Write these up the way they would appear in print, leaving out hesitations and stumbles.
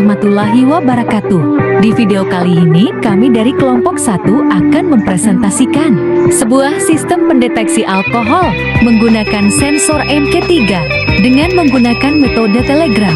warahmatullahi wabarakatuh. Di video kali ini, kami dari kelompok 1 akan mempresentasikan sebuah sistem pendeteksi alkohol menggunakan sensor MK3 dengan menggunakan metode Telegram.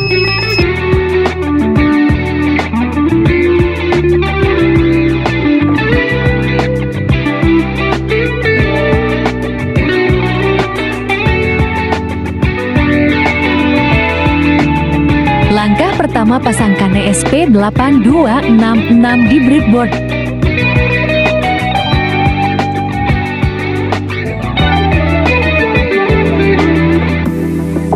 Langkah pertama, pasangkan ESP8266 di breadboard.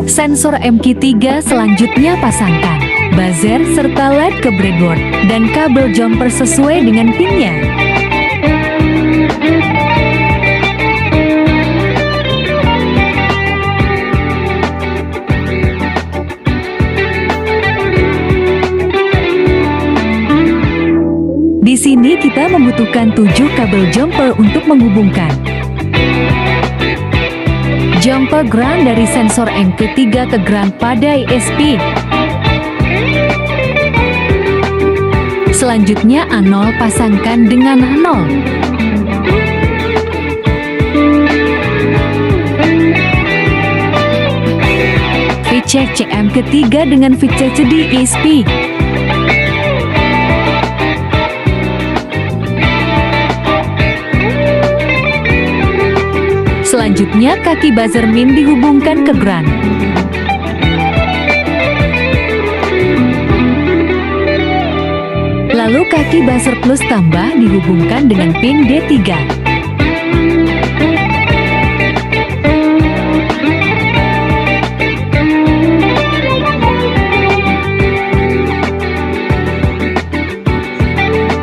Sensor MK3 selanjutnya pasangkan buzzer serta LED ke breadboard dan kabel jumper sesuai dengan pinnya. Di sini kita membutuhkan 7 kabel jumper untuk menghubungkan jumper ground dari sensor MK3 ke ground pada ESP. Selanjutnya A0 pasangkan dengan A0. VCC MK3 dengan VCC di ESP. Selanjutnya, kaki buzzer min dihubungkan ke ground. Lalu kaki buzzer plus tambah dihubungkan dengan pin D3.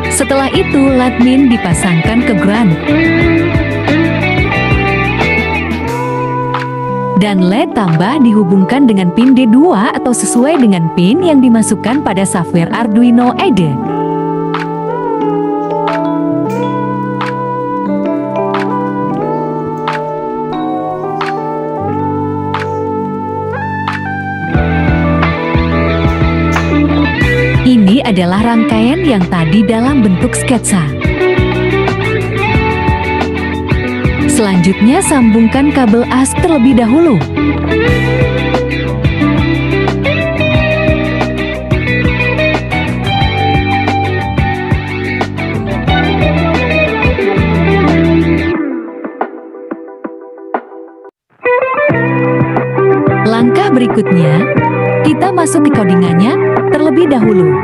Setelah itu, LED min dipasangkan ke ground. Dan LED tambah dihubungkan dengan pin D2 atau sesuai dengan pin yang dimasukkan pada software Arduino IDE. Ini adalah rangkaian yang tadi dalam bentuk sketsa. Selanjutnya, sambungkan kabel ASP terlebih dahulu. Langkah berikutnya, kita masuk ke codingannya terlebih dahulu.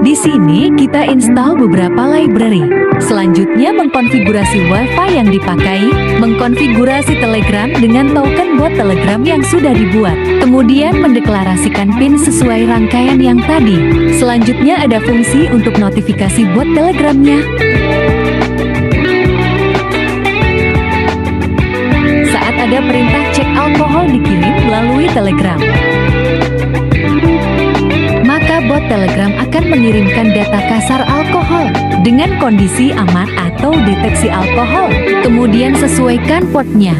Di sini kita install beberapa library. Selanjutnya, mengkonfigurasi WiFi yang dipakai, mengkonfigurasi Telegram dengan token bot Telegram yang sudah dibuat. Kemudian mendeklarasikan pin sesuai rangkaian yang tadi. Selanjutnya ada fungsi untuk notifikasi bot Telegramnya. Saat ada perintah cek alkohol dikirim melalui Telegram, maka bot Telegram akan mengirimkan data kasar alkohol dengan kondisi aman atau deteksi alkohol. Kemudian sesuaikan portnya.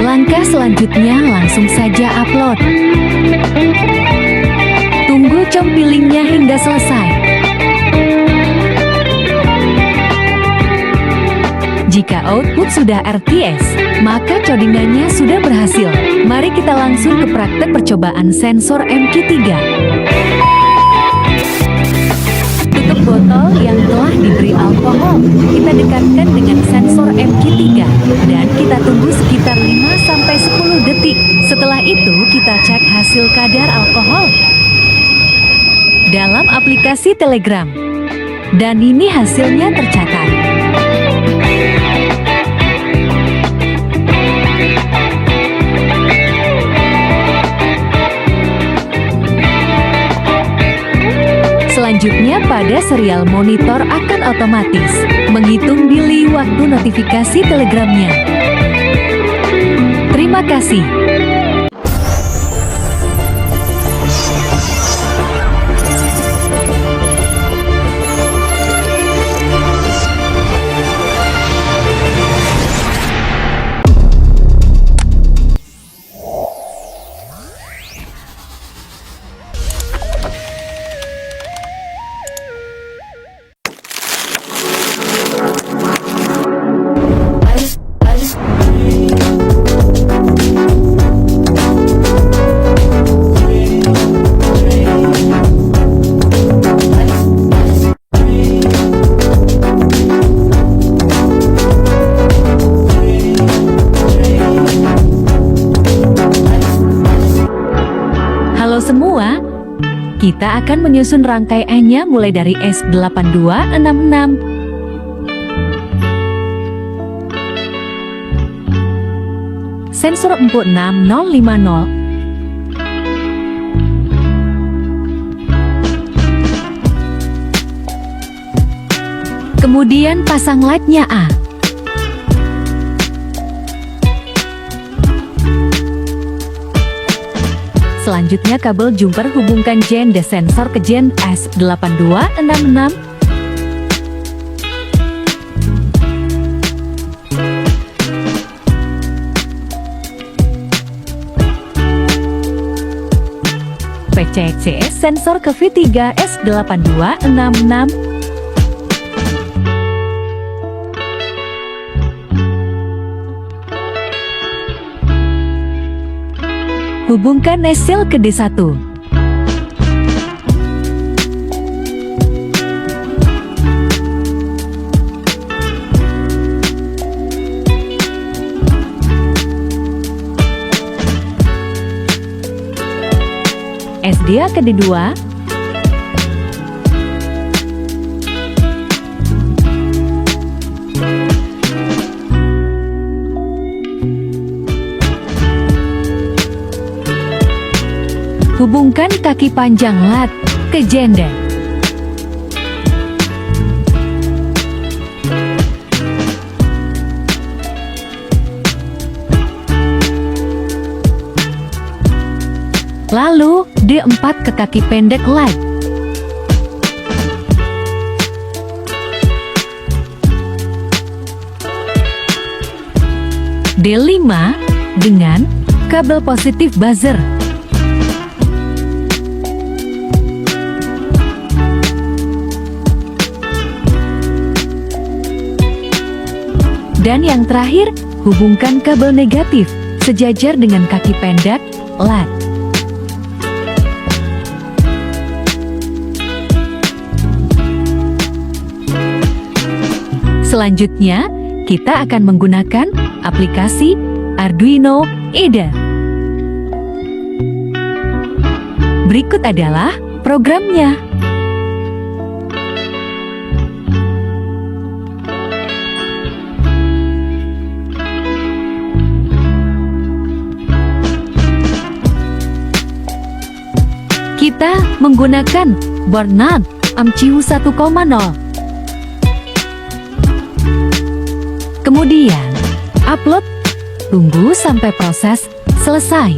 Langkah selanjutnya, langsung saja upload. Tunggu compilingnya hingga selesai. Jika output sudah RTS, maka codingannya sudah berhasil. Mari kita langsung ke praktek percobaan sensor MK3. Tutup botol yang telah diberi alkohol, kita dekatkan dengan sensor MK3 dan kita tunggu sekitar 5-10 detik. Setelah itu, kita cek hasil kadar alkohol dalam aplikasi Telegram. Dan ini hasilnya tercatat. Selanjutnya, pada serial monitor akan otomatis menghitung daily waktu notifikasi Telegramnya. Terima kasih. semua? Kita akan menyusun rangkaiannya mulai dari S8266. Sensor empuk 6050. Kemudian pasang LED-nya A. Selanjutnya kabel jumper hubungkan gen D sensor ke gen S8266. PCC sensor ke V3 S8266. Hubungkan nesil ke D1. SDA ke D2. Hubungkan kaki panjang LED ke jenda. Lalu D4 ke kaki pendek LED. D5 dengan kabel positif buzzer. Dan yang terakhir, hubungkan kabel negatif sejajar dengan kaki pendek LED. Selanjutnya, kita akan menggunakan aplikasi Arduino IDE. Berikut adalah programnya. Kita menggunakan board NAND AMCU 1,0. Kemudian, upload. Tunggu sampai proses selesai.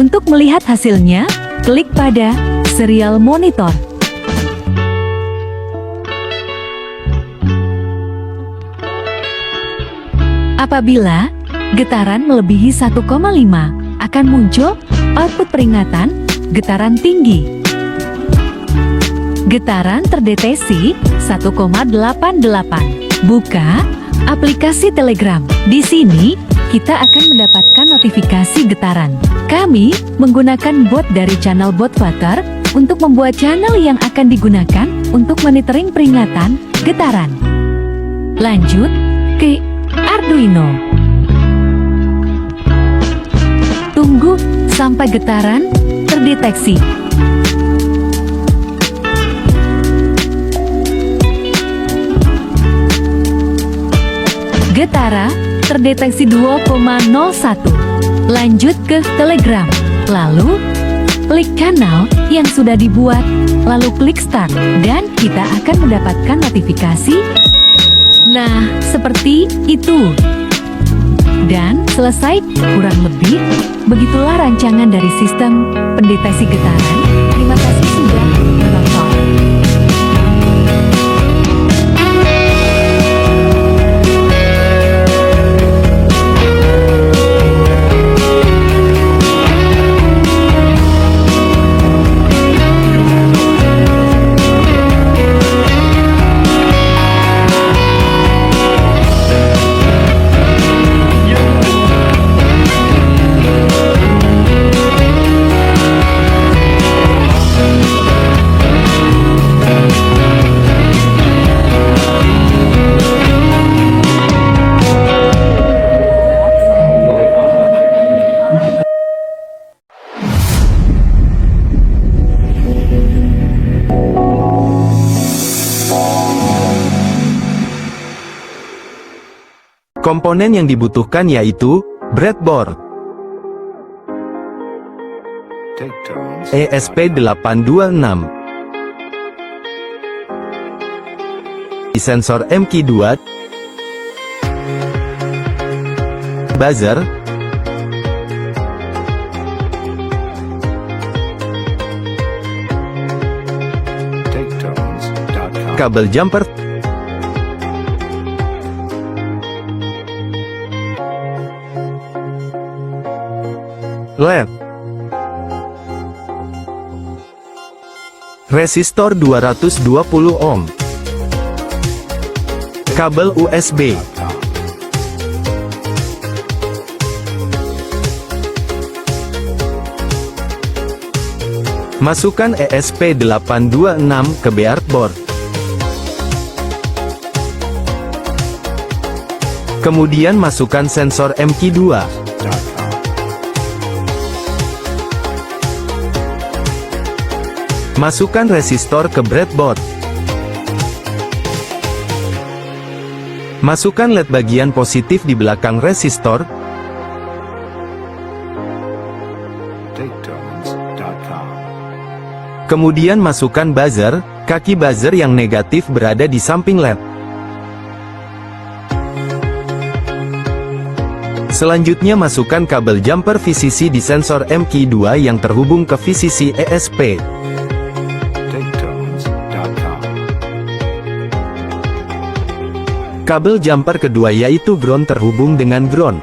Untuk melihat hasilnya, klik pada serial monitor. Apabila getaran melebihi 1,5, akan muncul output peringatan getaran tinggi. Getaran terdeteksi 1,88. Buka aplikasi Telegram. Di sini kita akan mendapatkan notifikasi getaran. Kami menggunakan bot dari channel Botwater untuk membuat channel yang akan digunakan untuk monitoring peringatan getaran. Lanjut ke Arduino. Tunggu sampai getaran terdeteksi. Getaran terdeteksi 2,01. Lanjut ke Telegram. Lalu klik kanal yang sudah dibuat, lalu klik start, dan kita akan mendapatkan notifikasi. Nah, seperti itu. Dan selesai, kurang lebih begitulah rancangan dari sistem pendeteksi getaran. Terima kasih sudah menonton. Komponen yang dibutuhkan yaitu breadboard, ESP826, sensor MQ2, buzzer, kabel jumper, LED, resistor 220 ohm, kabel USB, masukkan ESP826 ke breadboard. Kemudian masukkan sensor MQ2. Masukkan resistor ke breadboard. Masukkan LED bagian positif di belakang resistor. Kemudian masukkan buzzer, kaki buzzer yang negatif berada di samping LED. Selanjutnya masukkan kabel jumper VCC di sensor MQ2 yang terhubung ke VCC ESP. Kabel jumper kedua yaitu ground terhubung dengan ground.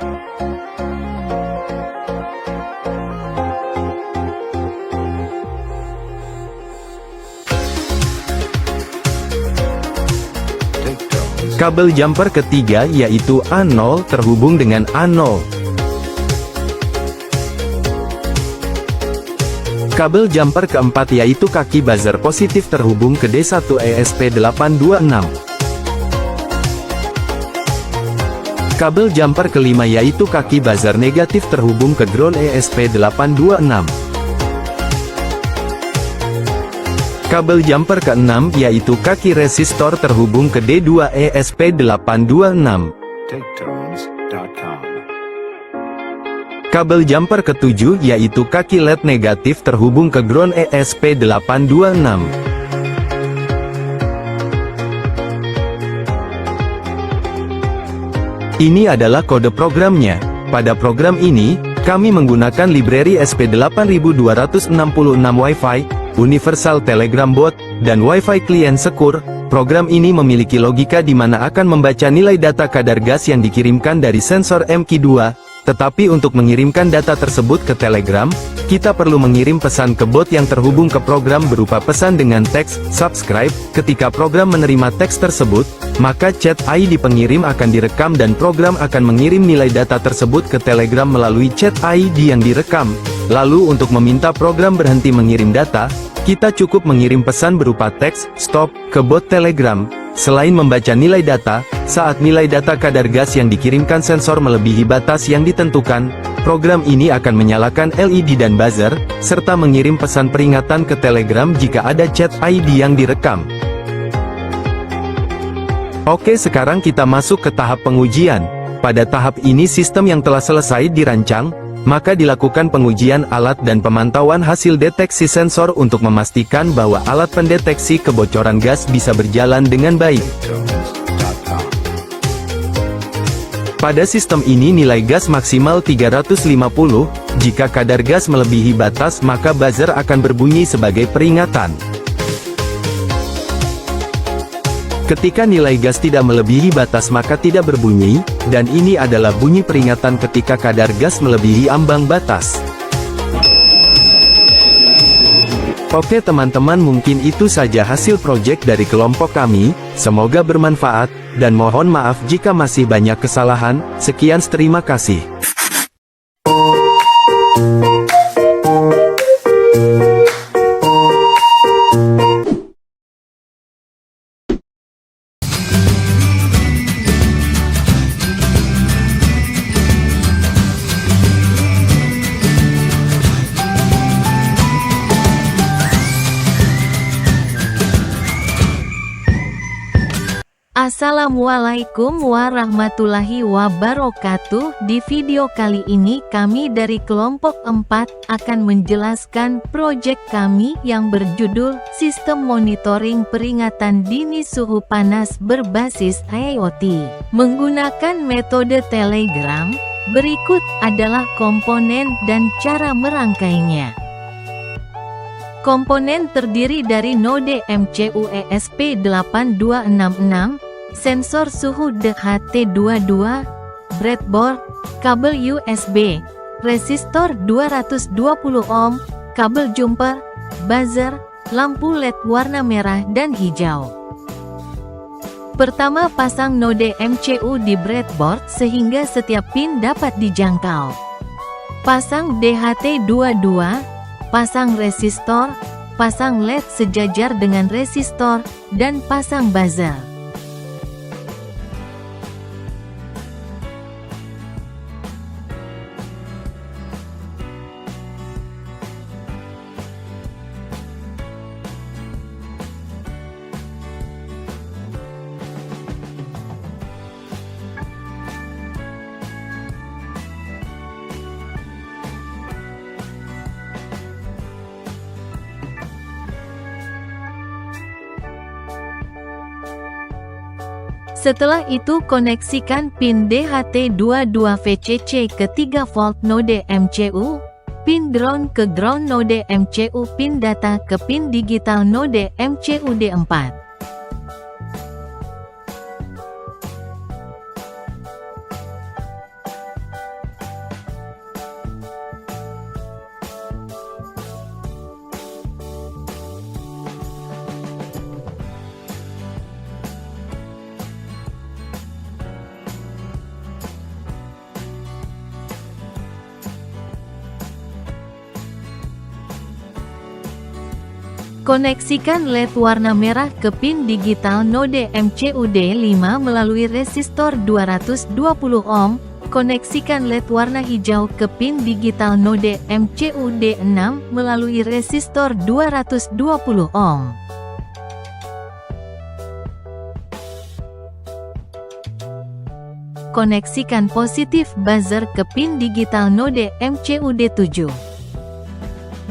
Kabel jumper ketiga yaitu A0 terhubung dengan A0. Kabel jumper keempat yaitu kaki buzzer positif terhubung ke D1 ESP826. Kabel jumper kelima yaitu kaki buzzer negatif terhubung ke ground ESP826. Kabel jumper keenam yaitu kaki resistor terhubung ke D2 ESP826. Kabel jumper ketujuh yaitu kaki LED negatif terhubung ke ground ESP826. Ini adalah kode programnya. Pada program ini, kami menggunakan library SP8266 Wi-Fi, Universal Telegram Bot, dan Wi-Fi Client Secure. Program ini memiliki logika di mana akan membaca nilai data kadar gas yang dikirimkan dari sensor MQ2, tetapi untuk mengirimkan data tersebut ke Telegram, kita perlu mengirim pesan ke bot yang terhubung ke program berupa pesan dengan teks, subscribe. Ketika program menerima teks tersebut, maka chat ID pengirim akan direkam dan program akan mengirim nilai data tersebut ke Telegram melalui chat ID yang direkam. Lalu untuk meminta program berhenti mengirim data, kita cukup mengirim pesan berupa teks, stop, ke bot Telegram. Selain membaca nilai data, saat nilai data kadar gas yang dikirimkan sensor melebihi batas yang ditentukan, program ini akan menyalakan LED dan buzzer, serta mengirim pesan peringatan ke Telegram jika ada chat ID yang direkam. Oke, sekarang kita masuk ke tahap pengujian. Pada tahap ini sistem yang telah selesai dirancang, maka dilakukan pengujian alat dan pemantauan hasil deteksi sensor untuk memastikan bahwa alat pendeteksi kebocoran gas bisa berjalan dengan baik. Pada sistem ini nilai gas maksimal 350, jika kadar gas melebihi batas maka buzzer akan berbunyi sebagai peringatan. Ketika nilai gas tidak melebihi batas maka tidak berbunyi, dan ini adalah bunyi peringatan ketika kadar gas melebihi ambang batas. Oke teman-teman, mungkin itu saja hasil proyek dari kelompok kami, semoga bermanfaat, dan mohon maaf jika masih banyak kesalahan. Sekian, terima kasih. Assalamualaikum warahmatullahi wabarakatuh. Di video kali ini kami dari kelompok 4 akan menjelaskan proyek kami yang berjudul Sistem Monitoring Peringatan Dini Suhu Panas Berbasis IoT. Menggunakan metode Telegram, berikut adalah komponen dan cara merangkainya. Komponen terdiri dari node MCU ESP8266, sensor suhu DHT22, breadboard, kabel USB, resistor 220 ohm, kabel jumper, buzzer, lampu LED warna merah dan hijau. Pertama, pasang node MCU di breadboard sehingga setiap pin dapat dijangkau. Pasang DHT22, pasang resistor, pasang LED sejajar dengan resistor, dan pasang buzzer. Setelah itu koneksikan pin DHT22VCC ke 3 volt node MCU, pin ground ke ground node MCU, pin data ke pin digital node MCU D4. Koneksikan LED warna merah ke pin digital node MCU D5 melalui resistor 220 ohm. Koneksikan LED warna hijau ke pin digital node MCU D6 melalui resistor 220 ohm. Koneksikan positif buzzer ke pin digital node MCU D7.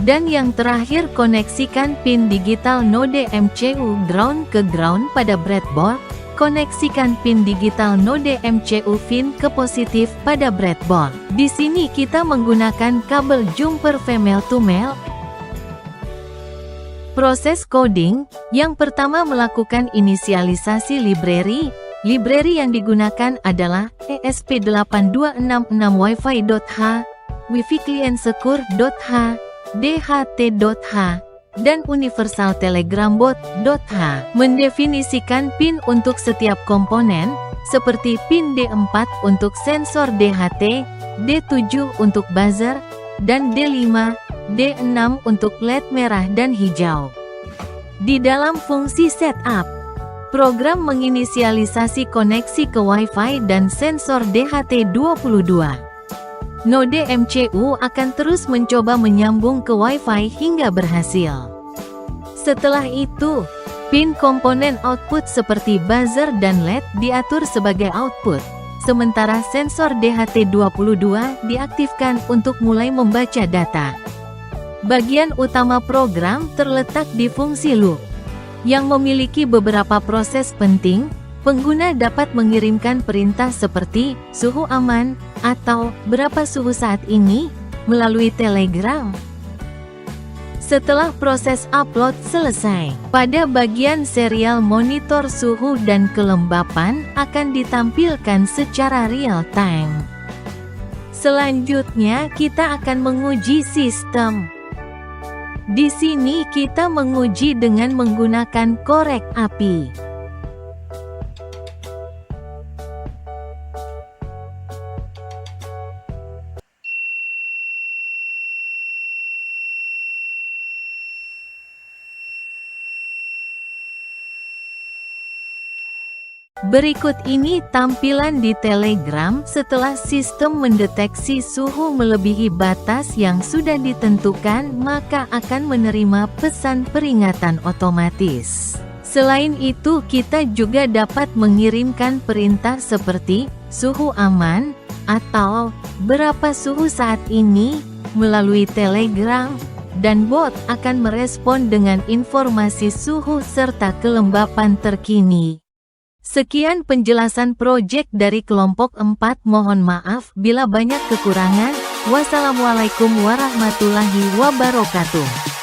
Dan yang terakhir, koneksikan pin digital node MCU ground ke ground pada breadboard. Koneksikan pin digital node MCU pin ke positif pada breadboard. Di sini kita menggunakan kabel jumper female to male. Proses coding, yang pertama melakukan inisialisasi library. Library yang digunakan adalah ESP8266 Wi-Fi.h, Wi-Fi Client Secure.h, DHT.h, dan Universal Telegram Bot.h. Mendefinisikan pin untuk setiap komponen, seperti pin D4 untuk sensor DHT, D7 untuk buzzer, dan D5, D6 untuk LED merah dan hijau. Di dalam fungsi setup, program menginisialisasi koneksi ke Wi-Fi dan sensor DHT22. Node MCU akan terus mencoba menyambung ke Wi-Fi hingga berhasil. Setelah itu, pin komponen output seperti buzzer dan LED diatur sebagai output, sementara sensor DHT22 diaktifkan untuk mulai membaca data. Bagian utama program terletak di fungsi loop, yang memiliki beberapa proses penting. Pengguna dapat mengirimkan perintah seperti suhu aman atau berapa suhu saat ini melalui Telegram. Setelah proses upload selesai, pada bagian serial monitor suhu dan kelembapan akan ditampilkan secara real time. Selanjutnya kita akan menguji sistem. Di sini kita menguji dengan menggunakan korek api. Berikut ini tampilan di Telegram setelah sistem mendeteksi suhu melebihi batas yang sudah ditentukan, maka akan menerima pesan peringatan otomatis. Selain itu, kita juga dapat mengirimkan perintah seperti suhu aman atau berapa suhu saat ini melalui Telegram, dan bot akan merespon dengan informasi suhu serta kelembapan terkini. Sekian penjelasan proyek dari kelompok 4. Mohon maaf bila banyak kekurangan. Wassalamualaikum warahmatullahi wabarakatuh.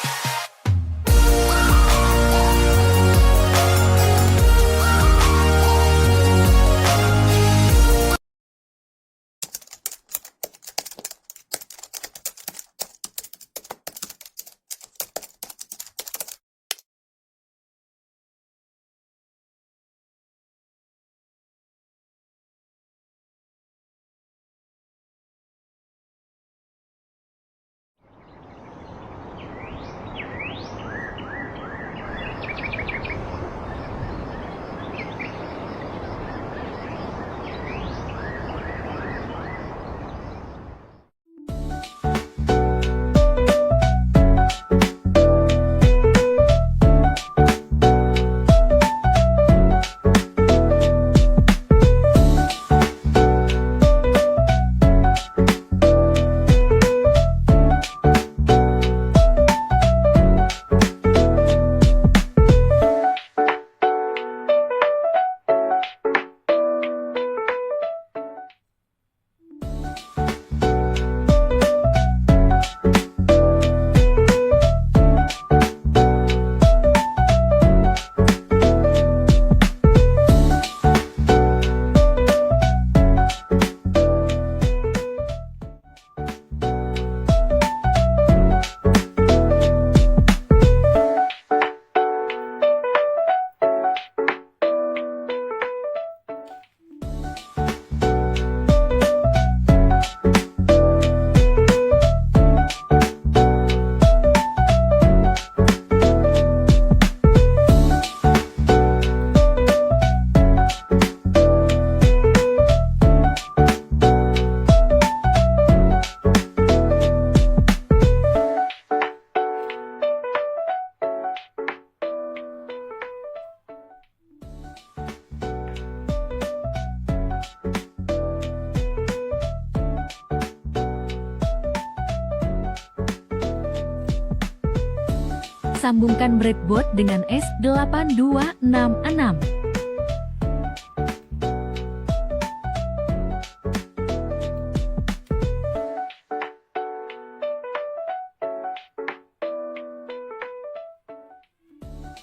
Sambungkan breadboard dengan S8266.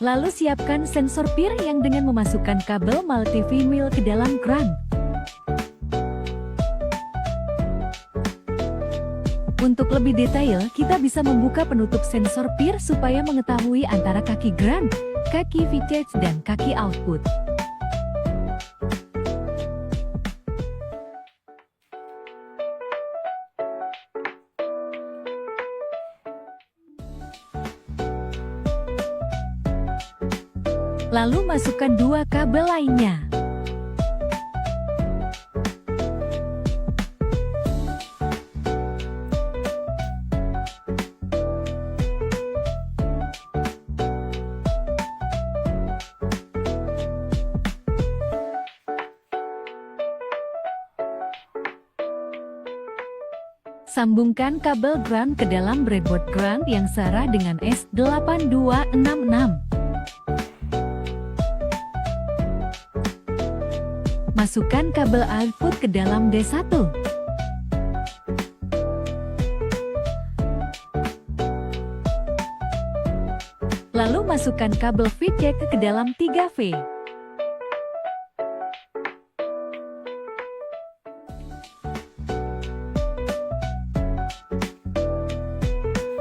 Lalu siapkan sensor PIR yang dengan memasukkan kabel multi-female ke dalam ground. Untuk lebih detail, kita bisa membuka penutup sensor PIR supaya mengetahui antara kaki ground, kaki VTX, dan kaki output. Lalu masukkan dua kabel lainnya. Sambungkan kabel ground ke dalam breadboard ground yang searah dengan S8266. Masukkan kabel output ke dalam D1. Lalu masukkan kabel VJack ke dalam 3V.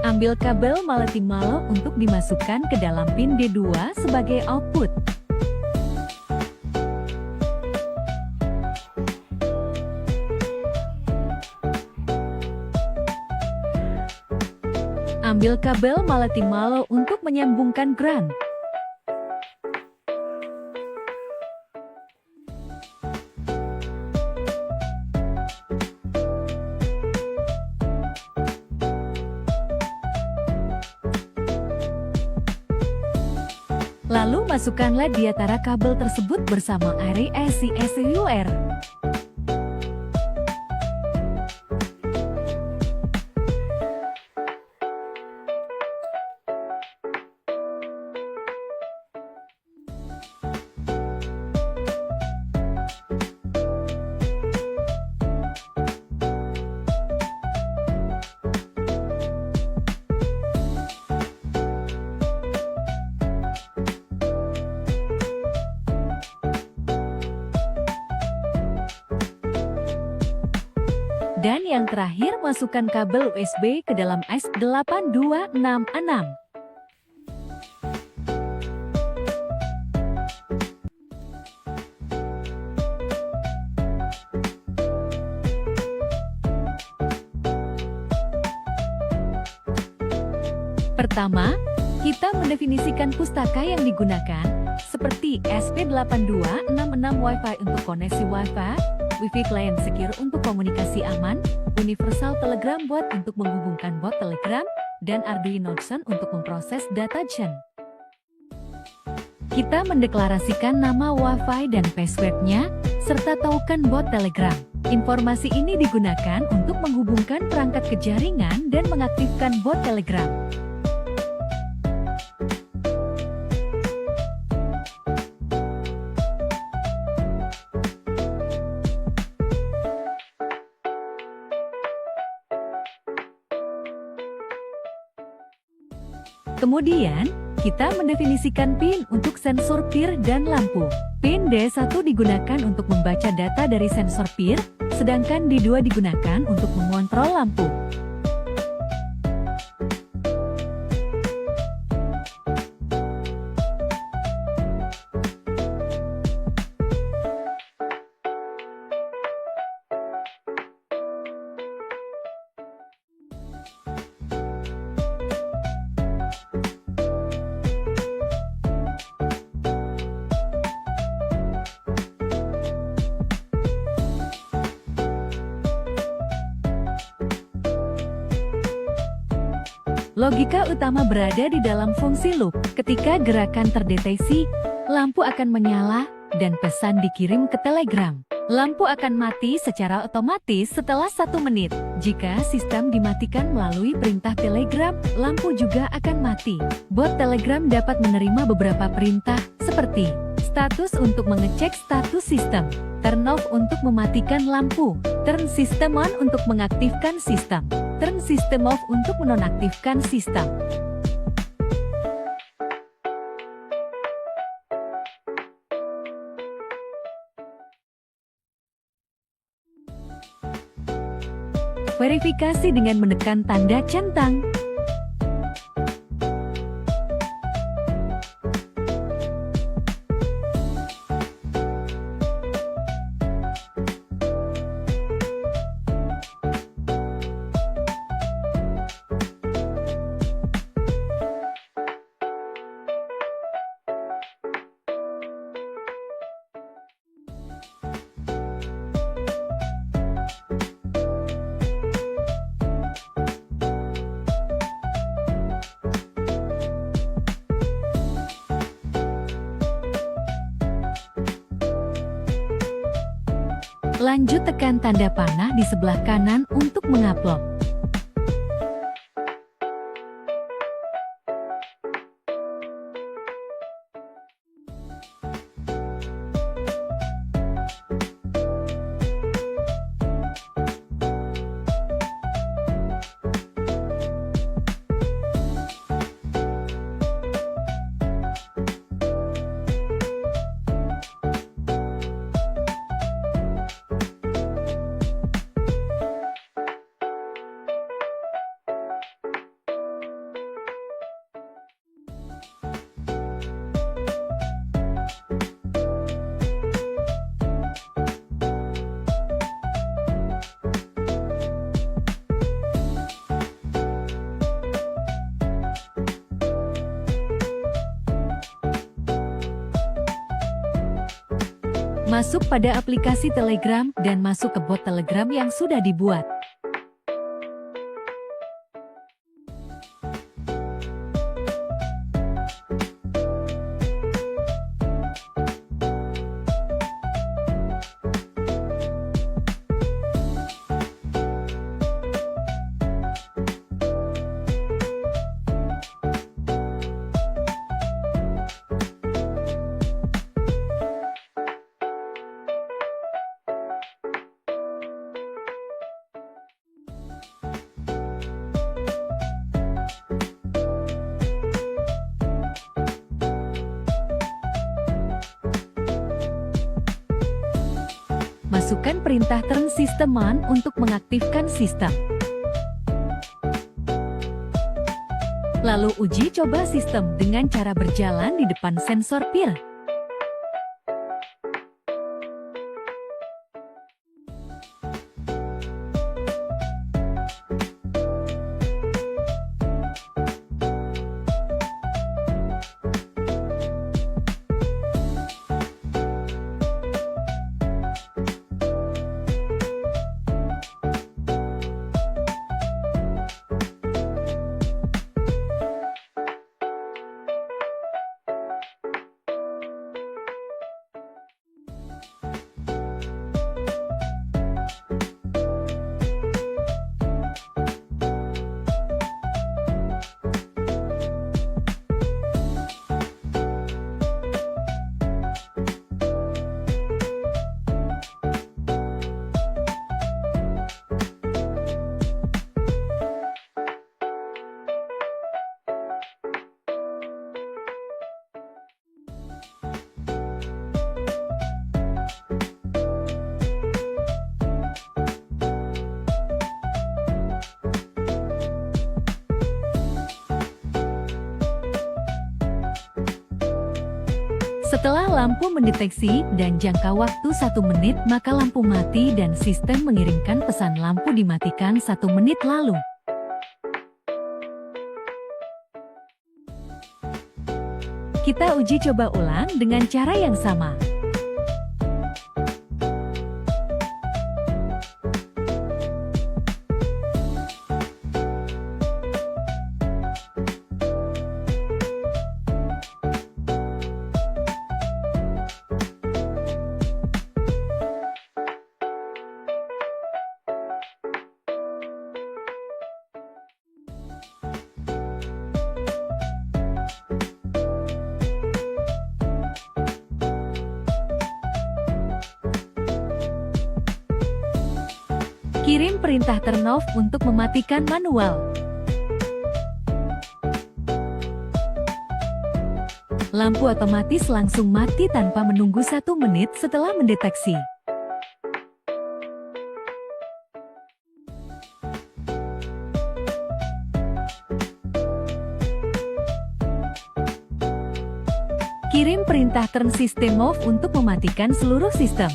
Ambil kabel multi-malo untuk dimasukkan ke dalam pin D2 sebagai output. Ambil kabel multi-malo untuk menyambungkan ground. Lalu masukkanlah diantara kabel tersebut bersama array SCSUR. Dan yang terakhir, masukkan kabel USB ke dalam S8266. Pertama, kita mendefinisikan pustaka yang digunakan, seperti SP8266 Wi-Fi untuk koneksi Wi-Fi, Wi-Fi Client Secure untuk komunikasi aman, Universal Telegram Bot untuk menghubungkan bot Telegram, dan Arduino Xen untuk memproses data chain. Kita mendeklarasikan nama Wi-Fi dan passwordnya, serta token bot Telegram. Informasi ini digunakan untuk menghubungkan perangkat ke jaringan dan mengaktifkan bot Telegram. Kemudian, kita mendefinisikan pin untuk sensor PIR dan lampu. Pin D1 digunakan untuk membaca data dari sensor PIR, sedangkan D2 digunakan untuk mengontrol lampu. Logika utama berada di dalam fungsi loop. Ketika gerakan terdeteksi, lampu akan menyala dan pesan dikirim ke Telegram. Lampu akan mati secara otomatis setelah 1 menit. Jika sistem dimatikan melalui perintah Telegram, lampu juga akan mati. Bot Telegram dapat menerima beberapa perintah, seperti status untuk mengecek status sistem, turn off untuk mematikan lampu, turn system on untuk mengaktifkan sistem, turn system off untuk menonaktifkan sistem. Verifikasi dengan menekan tanda centang. Lanjut tekan tanda panah di sebelah kanan untuk mengupload. Masuk pada aplikasi Telegram dan masuk ke bot Telegram yang sudah dibuat. Masukkan perintah turn system on untuk mengaktifkan sistem. Lalu uji coba sistem dengan cara berjalan di depan sensor PIR. Setelah lampu mendeteksi dan jangka waktu 1 menit, maka lampu mati dan sistem mengirimkan pesan lampu dimatikan 1 menit lalu. Kita uji coba ulang dengan cara yang sama. Kirim perintah turn off untuk mematikan manual. Lampu otomatis langsung mati tanpa menunggu 1 menit setelah mendeteksi. Kirim perintah turn system off untuk mematikan seluruh sistem.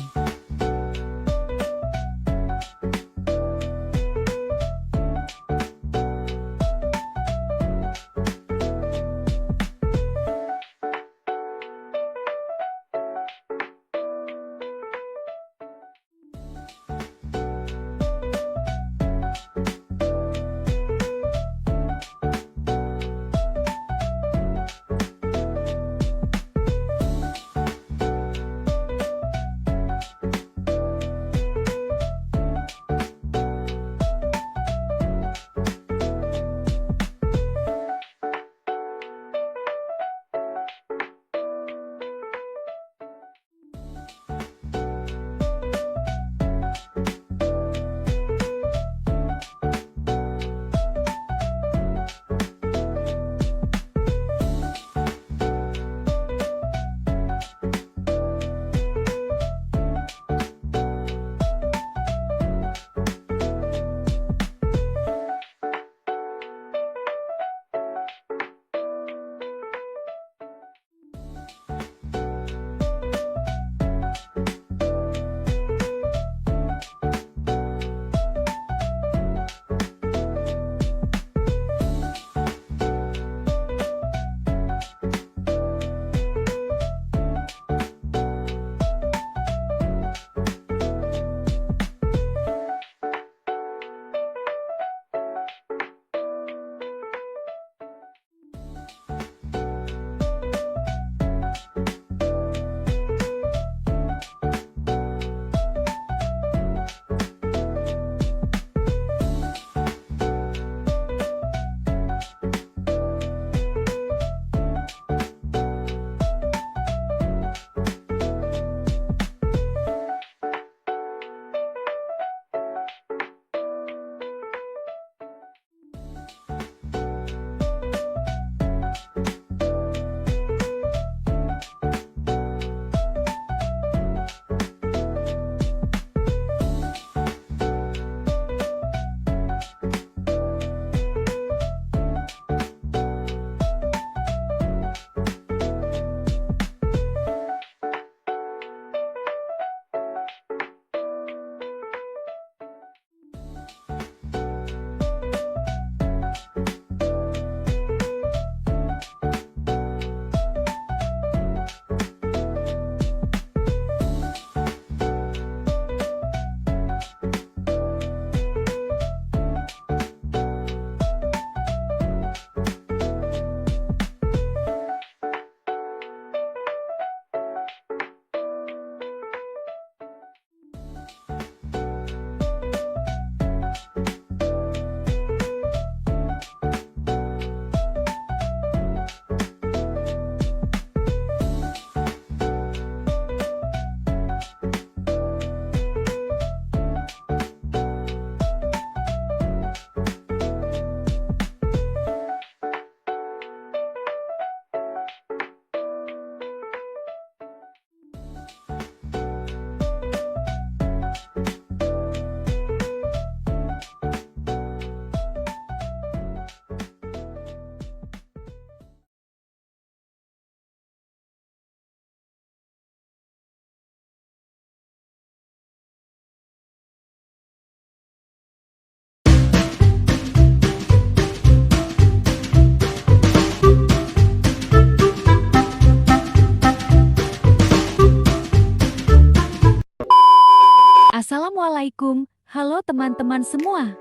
Assalamualaikum, halo teman-teman semua.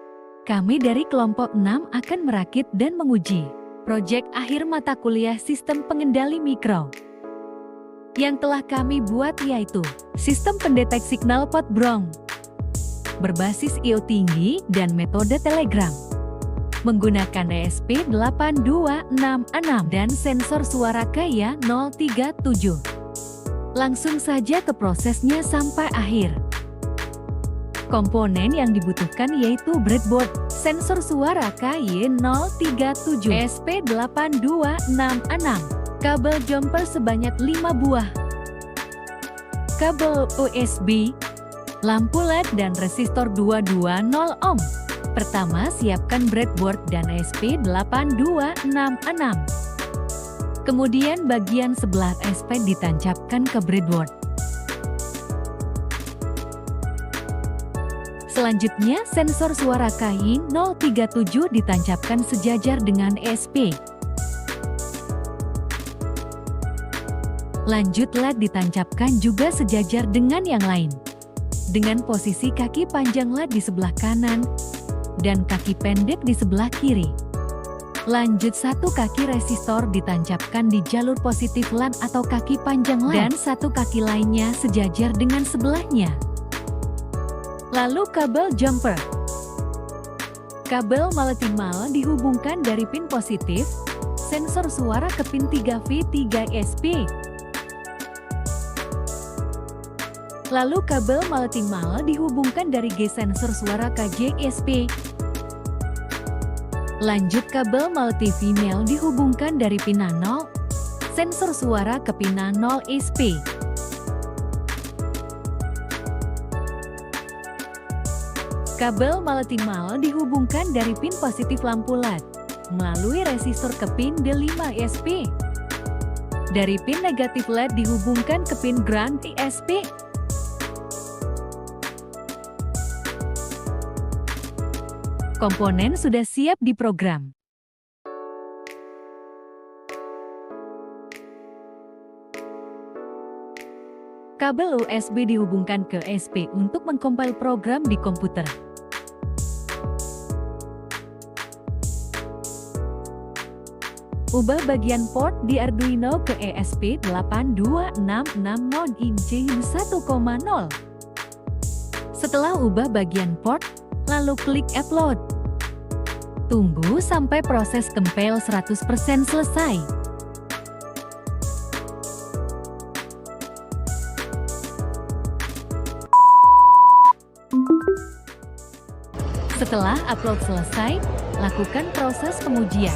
Kami dari kelompok 6 akan merakit dan menguji proyek akhir mata kuliah sistem pengendali mikro. Yang telah kami buat yaitu sistem pendeteksi knalpot Brown berbasis I/O tinggi dan metode Telegram. Menggunakan ESP8266 dan sensor suara Kaya 037. Langsung saja ke prosesnya sampai akhir. Komponen yang dibutuhkan yaitu breadboard, sensor suara KY037, ESP8266, kabel jumper sebanyak 5 buah, kabel USB, lampu LED dan resistor 220 ohm. Pertama, siapkan breadboard dan ESP8266. Kemudian bagian sebelah ESP ditancapkan ke breadboard. Selanjutnya, sensor suara KY037 ditancapkan sejajar dengan ESP. Lanjut LED ditancapkan juga sejajar dengan yang lain. Dengan posisi kaki panjang LED di sebelah kanan dan kaki pendek di sebelah kiri. Lanjut, satu kaki resistor ditancapkan di jalur positif LAN atau kaki panjang LED dan satu kaki lainnya sejajar dengan sebelahnya. Lalu kabel jumper. Kabel multimal dihubungkan dari pin positif, sensor suara ke pin 3V3 ESP. Lalu kabel multimal dihubungkan dari G sensor suara ke J ESP. Lanjut, kabel multi-female dihubungkan dari pin 0, sensor suara ke pin 0 ESP. Kabel multimal dihubungkan dari pin positif lampu LED melalui resistor ke pin D5 ESP. Dari pin negatif LED dihubungkan ke pin ground ESP. Komponen sudah siap diprogram. Kabel USB dihubungkan ke ESP untuk mengcompile program di komputer. Ubah bagian port di Arduino ke ESP8266 mode InC1,0. Setelah ubah bagian port, lalu klik upload. Tunggu sampai proses compile 100% selesai. Setelah upload selesai, lakukan proses pengujian.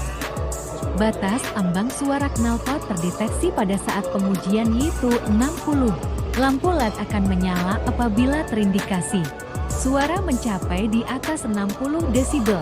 Batas ambang suara knalpot terdeteksi pada saat pengujian yaitu 60. Lampu LED akan menyala apabila terindikasi suara mencapai di atas 60 desibel.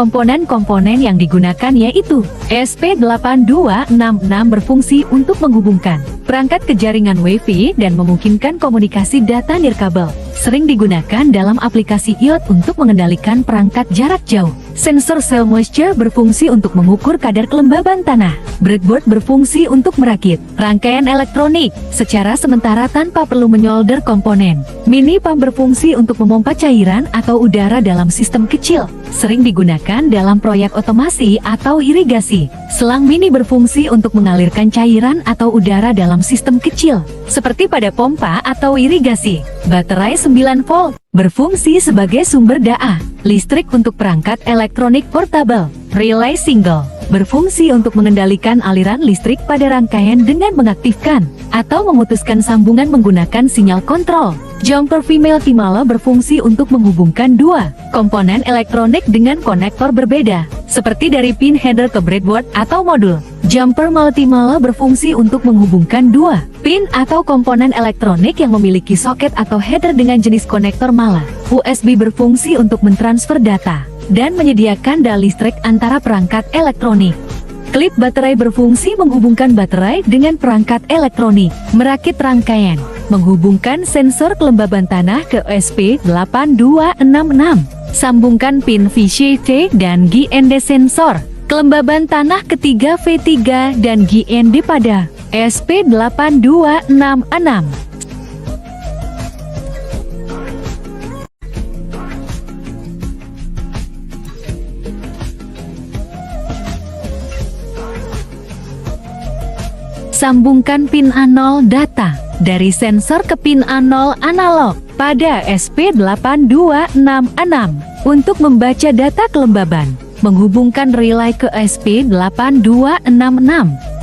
Komponen-komponen yang digunakan yaitu ESP8266 berfungsi untuk menghubungkan perangkat ke jaringan Wi-Fi dan memungkinkan komunikasi data nirkabel. Sering digunakan dalam aplikasi IoT untuk mengendalikan perangkat jarak jauh. Sensor cell moisture berfungsi untuk mengukur kadar kelembaban tanah. Breadboard berfungsi untuk merakit rangkaian elektronik secara sementara tanpa perlu menyolder komponen. Mini pump berfungsi untuk memompa cairan atau udara dalam sistem kecil, sering digunakan dalam proyek otomasi atau irigasi. Selang mini berfungsi untuk mengalirkan cairan atau udara dalam sistem kecil, seperti pada pompa atau irigasi. Baterai 9 volt berfungsi sebagai sumber daya listrik untuk perangkat elektronik portable. Relay single berfungsi untuk mengendalikan aliran listrik pada rangkaian dengan mengaktifkan atau memutuskan sambungan menggunakan sinyal kontrol. Jumper female Timala berfungsi untuk menghubungkan dua komponen elektronik dengan konektor berbeda, seperti dari pin header ke breadboard atau modul. Jumper multimala berfungsi untuk menghubungkan dua pin atau komponen elektronik yang memiliki soket atau header dengan jenis konektor mala. USB berfungsi untuk mentransfer data dan menyediakan daya listrik antara perangkat elektronik. Klip baterai berfungsi menghubungkan baterai dengan perangkat elektronik. Merakit rangkaian menghubungkan sensor kelembaban tanah ke ESP8266. Sambungkan pin VCC dan GND sensor kelembaban tanah ketiga V3 dan GND pada ESP8266. Sambungkan pin A0 data dari sensor ke pin A0 analog pada SP8266 untuk membaca data kelembaban. Menghubungkan relay ke SP8266.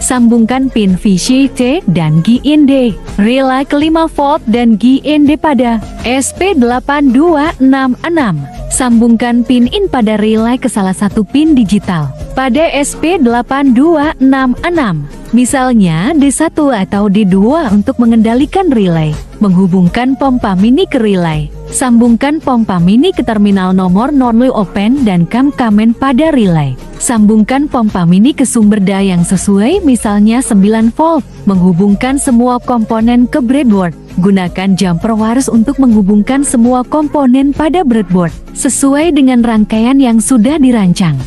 Sambungkan pin VCC dan GND relay ke 5 volt dan GND pada SP8266. Sambungkan pin in pada relay ke salah satu pin digital pada SP8266. Misalnya D1 atau D2 untuk mengendalikan relay. Menghubungkan pompa mini ke relay. Sambungkan pompa mini ke terminal nomor non-low open dan kamen pada relay. Sambungkan pompa mini ke sumber daya yang sesuai, misalnya 9 volt. Menghubungkan semua komponen ke breadboard. Gunakan jumper wires untuk menghubungkan semua komponen pada breadboard sesuai dengan rangkaian yang sudah dirancang.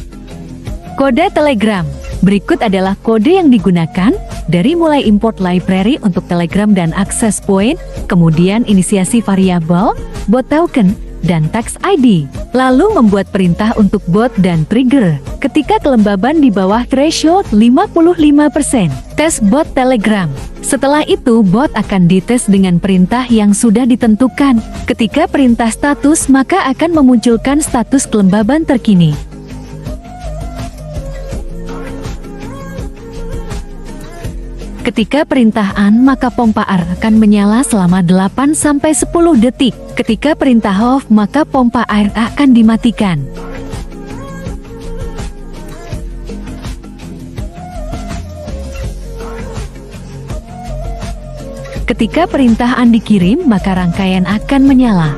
Kode Telegram. Berikut adalah kode yang digunakan dari mulai import library untuk Telegram dan access point, kemudian inisiasi variabel, bot token, dan text ID. Lalu membuat perintah untuk bot dan trigger ketika kelembaban di bawah threshold 55%. Tes bot Telegram. Setelah itu bot akan dites dengan perintah yang sudah ditentukan. Ketika perintah status maka akan memunculkan status kelembaban terkini. Ketika perintah on, maka pompa air akan menyala selama 8-10 detik. Ketika perintah off, maka pompa air akan dimatikan. Ketika perintah on dikirim, maka rangkaian akan menyala.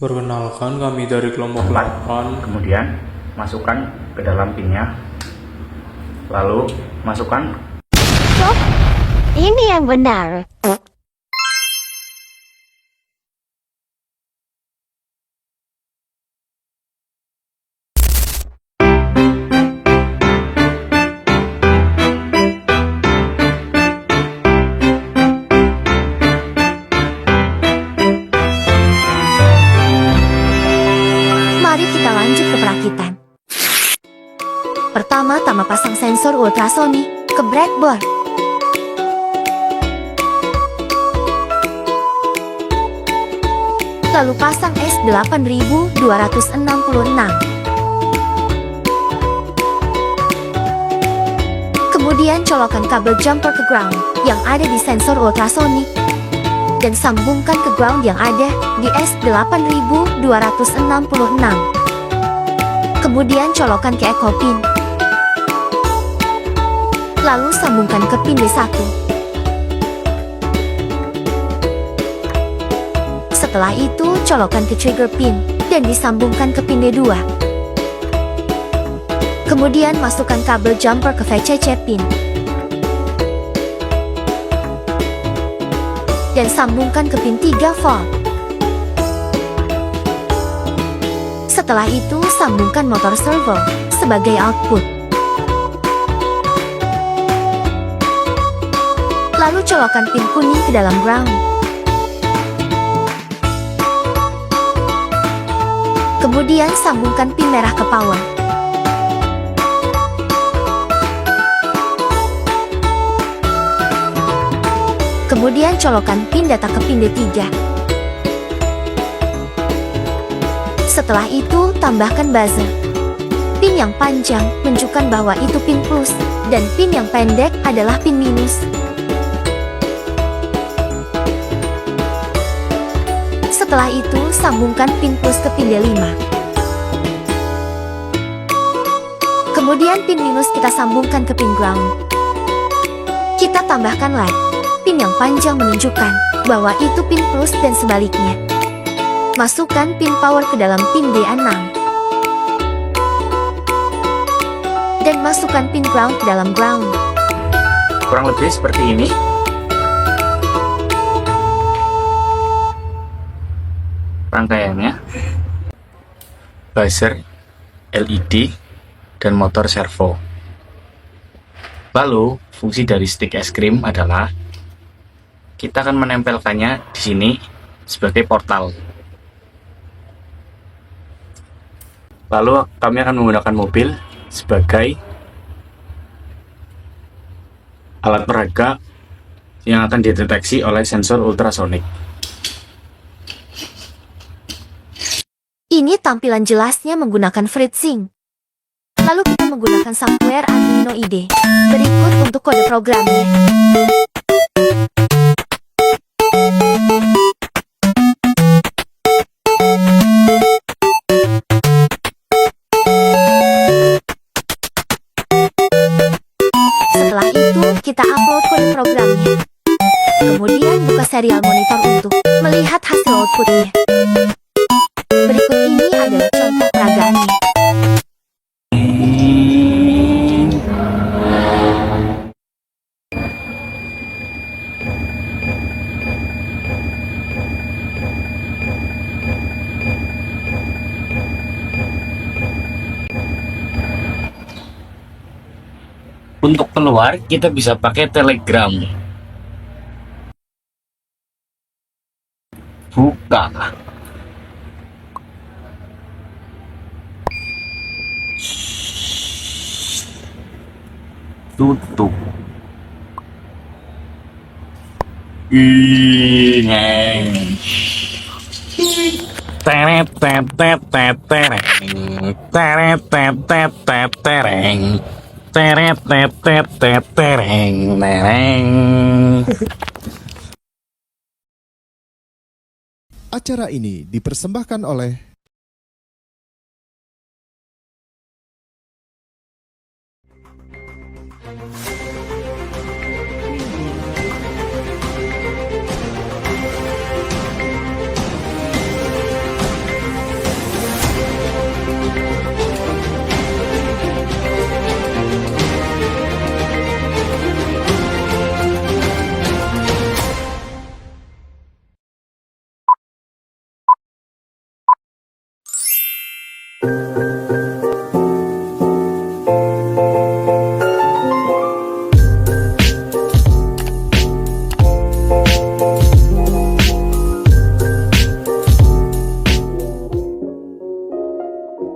Perkenalkan, kami dari kelompok 8. Kemudian masukkan ke dalam pinnya, lalu masukkan. Stop. Ini yang benar. Mari kita lanjut ke perakitan. Pertama-tama pasang sensor ultrasonik ke breadboard. Lalu pasang S8266. Kemudian colokkan kabel jumper ke ground yang ada di sensor ultrasonic dan sambungkan ke ground yang ada di S8266. Kemudian colokkan ke echo pin. Lalu sambungkan ke pin D1. Setelah itu colokkan ke trigger pin dan disambungkan ke pin D2. Kemudian masukkan kabel jumper ke VCC pin dan sambungkan ke pin 3 volt. Setelah itu sambungkan motor servo sebagai output. Lalu colokkan pin kuning ke dalam ground. Kemudian sambungkan pin merah ke power. Kemudian colokkan pin data ke pin D3. Setelah itu tambahkan buzzer. Pin yang panjang menunjukkan bahwa itu pin plus, dan pin yang pendek adalah pin minus. Setelah itu sambungkan pin plus ke pin D5. Kemudian pin minus kita sambungkan ke pin ground. Kita tambahkan LED. Pin yang panjang menunjukkan bahwa itu pin plus dan sebaliknya. Masukkan pin power ke dalam pin D6. Dan masukkan pin ground ke dalam ground. Kurang lebih seperti ini. Rangkaiannya, buzzer, LED, dan motor servo. Lalu, fungsi dari stick es krim adalah kita akan menempelkannya di sini sebagai portal. Lalu kami akan menggunakan mobil sebagai alat peraga yang akan dideteksi oleh sensor ultrasonik. Ini tampilan jelasnya menggunakan FreeSync. Lalu kita menggunakan software Arduino IDE. Berikut untuk kode programnya. Setelah itu, kita upload kode programnya. Kemudian buka serial monitor untuk melihat hasil outputnya. Berikut ini adalah contoh peragaannya. Untuk keluar, kita bisa pakai Telegram. Buka. Tutup. Ini. Teret tet tet tet tereng. Teret tet tet tet tereng. Teret tet tet tet tereng. Tereng. Acara ini dipersembahkan oleh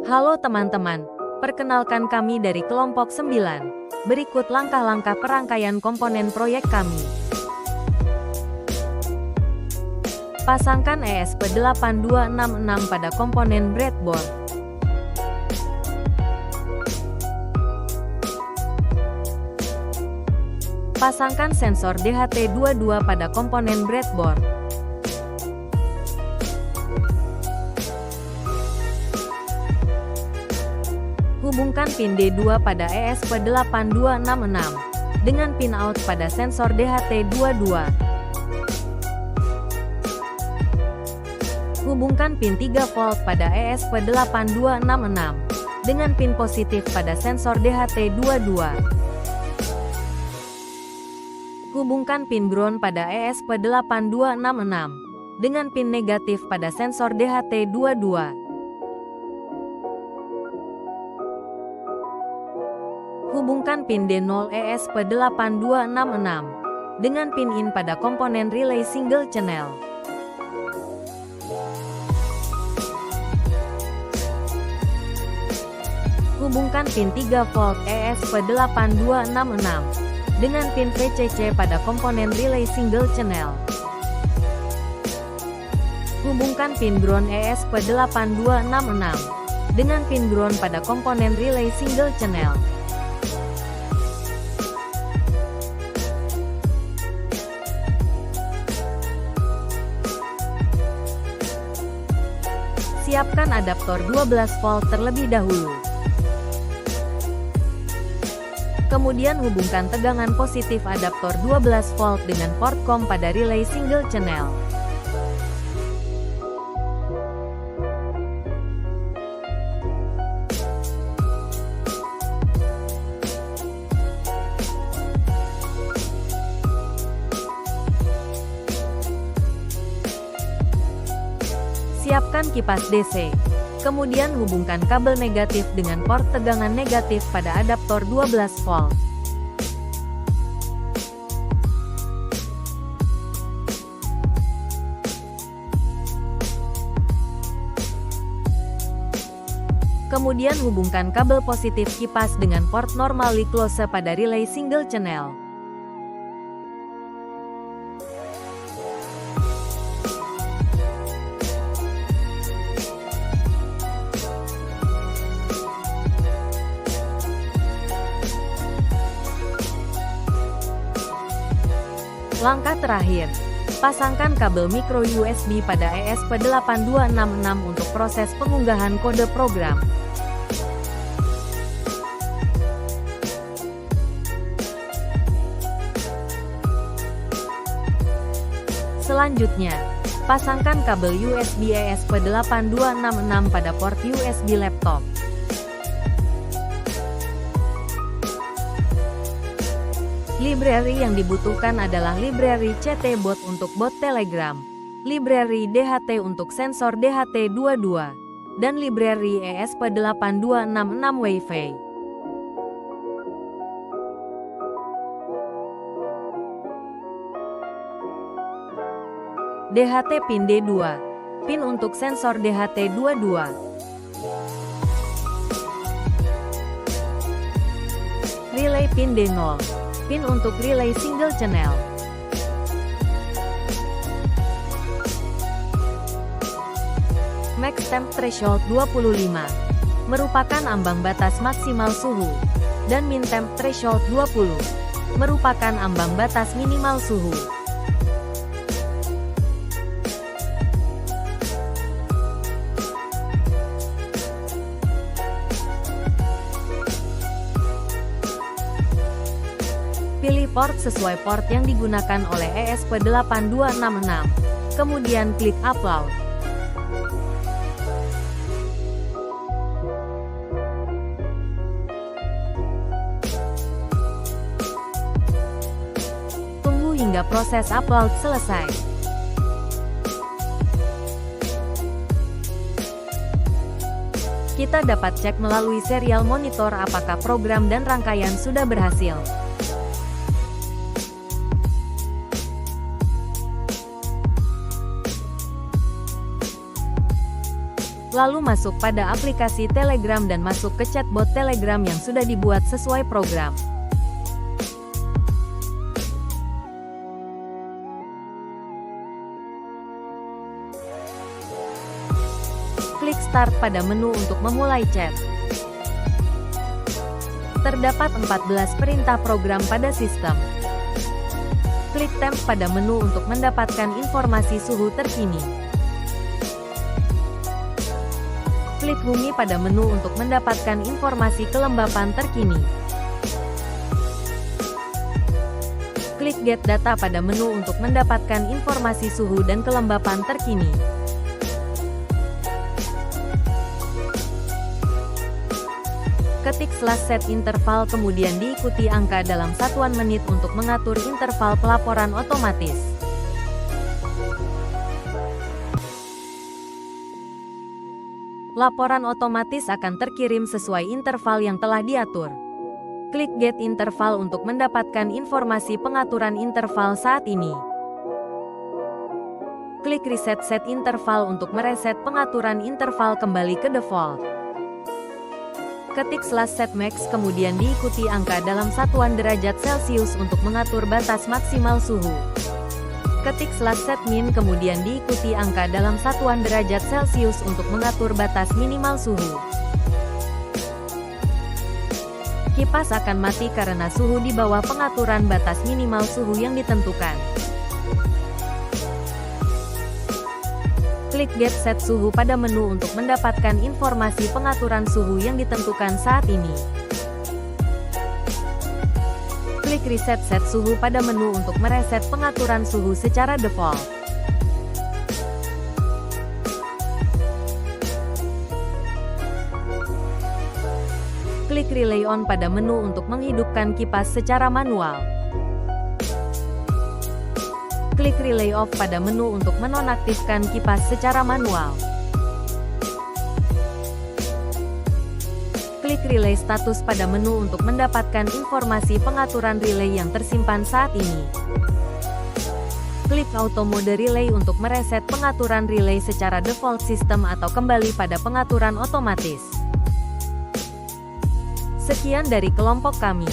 Halo teman-teman, perkenalkan kami dari kelompok 9. Berikut langkah-langkah perangkaian komponen proyek kami. Pasangkan ESP8266 pada komponen breadboard. Pasangkan sensor DHT22 pada komponen breadboard. Hubungkan pin D2 pada ESP8266 dengan pin out pada sensor DHT22. Hubungkan pin 3 volt pada ESP8266 dengan pin positif pada sensor DHT22. Hubungkan pin ground pada ESP8266 dengan pin negatif pada sensor DHT22. Hubungkan pin D0 ESP8266 dengan pin in pada komponen relay single channel. Hubungkan pin 3 volt ESP8266 dengan pin VCC pada komponen relay single channel. Hubungkan pin ground ESP8266 dengan pin ground pada komponen relay single channel. Siapkan adaptor 12 volt terlebih dahulu. Kemudian hubungkan tegangan positif adaptor 12 volt dengan port COM pada relay single channel. Siapkan kipas DC. Kemudian hubungkan kabel negatif dengan port tegangan negatif pada adaptor 12 volt. Kemudian hubungkan kabel positif kipas dengan port normally close pada relay single channel. Langkah terakhir, pasangkan kabel micro USB pada ESP8266 untuk proses pengunggahan kode program. Selanjutnya, pasangkan kabel USB ESP8266 pada port USB laptop. Library yang dibutuhkan adalah library CT Bot untuk bot Telegram, library DHT untuk sensor DHT22, dan library ESP8266 Wi-Fi. DHT pin D2, pin untuk sensor DHT22. Relay pin D0, pin untuk relay single channel. Max temp threshold 25 merupakan ambang batas maksimal suhu, dan min temp threshold 20 merupakan ambang batas minimal suhu. Pilih port sesuai port yang digunakan oleh ESP8266. Kemudian klik upload. Tunggu hingga proses upload selesai. Kita dapat cek melalui serial monitor apakah program dan rangkaian sudah berhasil. Lalu masuk pada aplikasi Telegram dan masuk ke chatbot Telegram yang sudah dibuat sesuai program. Klik Start pada menu untuk memulai chat. Terdapat 14 perintah program pada sistem. Klik Temp pada menu untuk mendapatkan informasi suhu terkini. Klik Bumi pada menu untuk mendapatkan informasi kelembapan terkini. Klik Get Data pada menu untuk mendapatkan informasi suhu dan kelembapan terkini. Ketik /set interval kemudian diikuti angka dalam satuan menit untuk mengatur interval pelaporan otomatis. Laporan otomatis akan terkirim sesuai interval yang telah diatur. Klik Get Interval untuk mendapatkan informasi pengaturan interval saat ini. Klik Reset Set Interval untuk mereset pengaturan interval kembali ke default. Ketik /setmax kemudian diikuti angka dalam satuan derajat Celcius untuk mengatur batas maksimal suhu. Ketik /setmin kemudian diikuti angka dalam satuan derajat Celcius untuk mengatur batas minimal suhu. Kipas akan mati karena suhu di bawah pengaturan batas minimal suhu yang ditentukan. Klik Get Set Suhu pada menu untuk mendapatkan informasi pengaturan suhu yang ditentukan saat ini. Klik Reset Set Suhu pada menu untuk mereset pengaturan suhu secara default. Klik Relay On pada menu untuk menghidupkan kipas secara manual. Klik Relay Off pada menu untuk menonaktifkan kipas secara manual. Klik Relay Status pada menu untuk mendapatkan informasi pengaturan relay yang tersimpan saat ini. Klik Auto Mode Relay untuk mereset pengaturan relay secara default sistem atau kembali pada pengaturan otomatis. Sekian dari kelompok kami.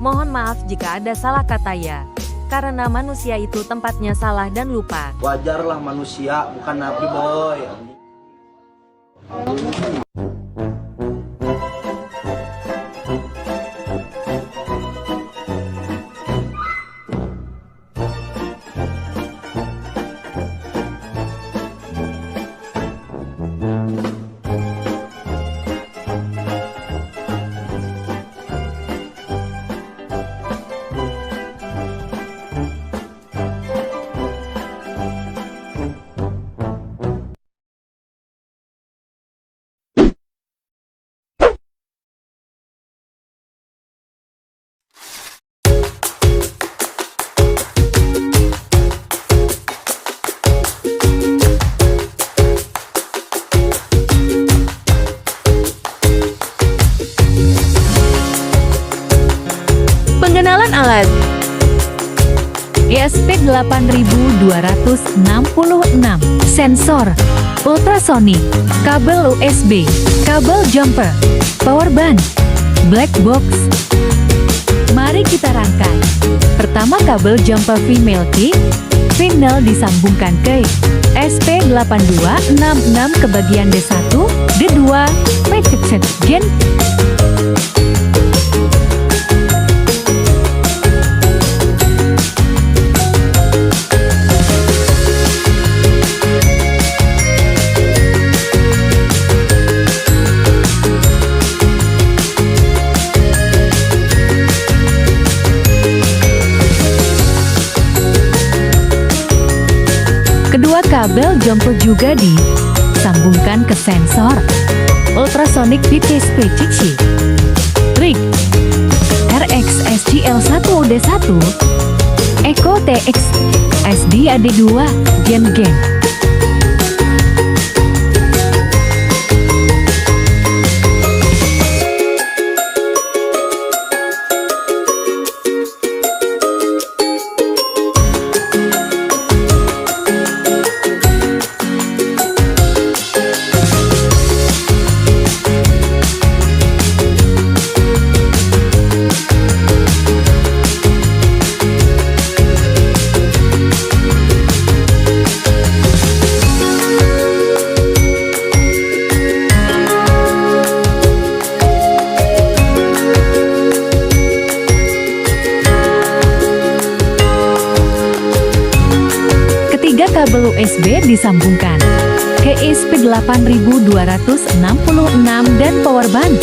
Mohon maaf jika ada salah kata ya. Karena manusia itu tempatnya salah dan lupa. Wajarlah manusia, bukan nabi boy. Pengenalan alat ESP8266 sensor ultrasonic, kabel USB, kabel jumper, power band, black box. Mari kita rangkai. Pertama, kabel jumper female key final disambungkan ke SP8266 ke bagian D1, D2, packet set gen. Kedua kabel jumper juga disambungkan ke sensor ultrasonic PTSP Rig RX SGL1D1 Echo TX SDAD2 Gen. disambungkan ke ESP8266 dan power bank.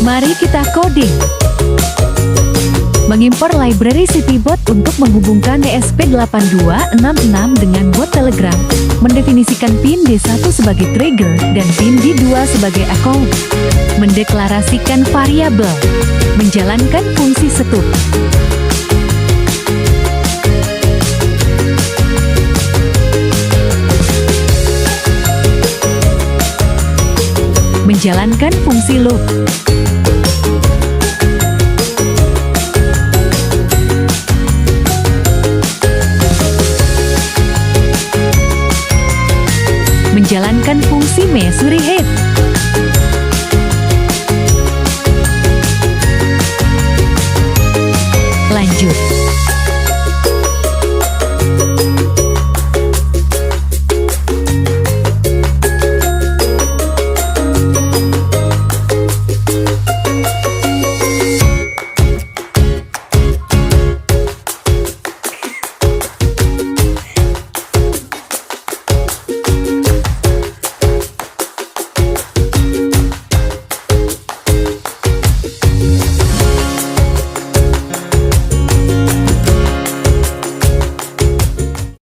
Mari kita coding. Mengimpor library CityBot untuk menghubungkan ESP8266 dengan bot Telegram. Mendefinisikan pin D1 sebagai trigger dan pin D2 sebagai account. Mendeklarasikan variabel. Menjalankan fungsi setup. Menjalankan fungsi loop. Menjalankan fungsi measure head.